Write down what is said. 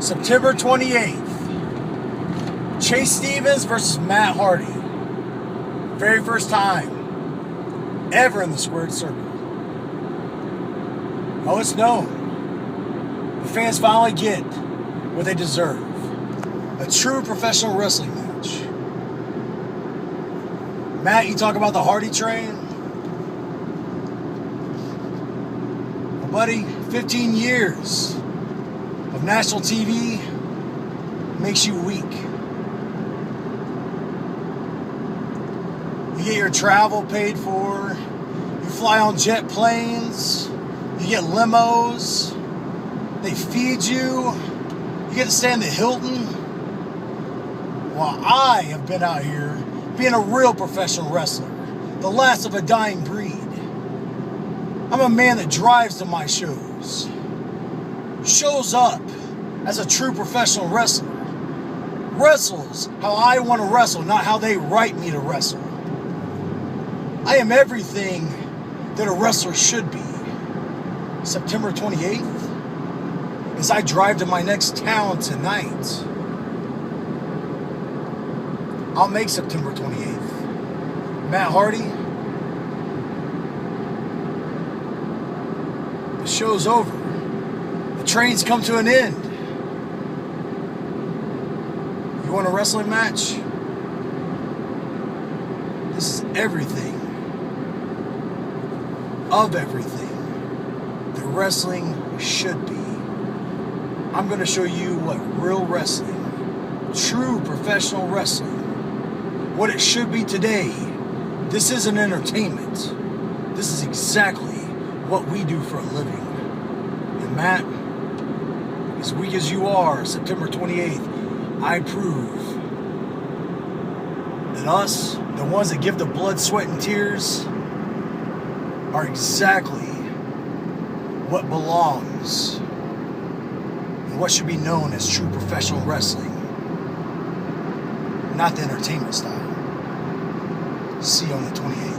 September 28th. Chase Stevens versus Matt Hardy. Very first time ever in the squared circle. Oh, it's known. The fans finally get what they deserve. A true professional wrestling match. Matt, you talk about the Hardy train. Well, buddy, 15 years of national TV makes you weak. You get your travel paid for. You fly on jet planes. You get limos. They feed you. You get to stay in the Hilton. While I have been out here being a real professional wrestler, the last of a dying breed. I'm a man that drives to my shows, shows up as a true professional wrestler, wrestles how I want to wrestle, not how they write me to wrestle. I am everything that a wrestler should be. September 28th, as I drive to my next town tonight, I'll make September 28th. Matt Hardy, the show's over. The train's come to an end. You want a wrestling match? This is everything of everything that wrestling should be. I'm going to show you what real wrestling, true professional wrestling, what it should be today. This isn't entertainment. This is exactly what we do for a living. And Matt, as weak as you are, September 28th, I prove that us, the ones that give the blood, sweat, and tears, are exactly what belongs and what should be known as true professional wrestling, not the entertainment style. See you on the 28th.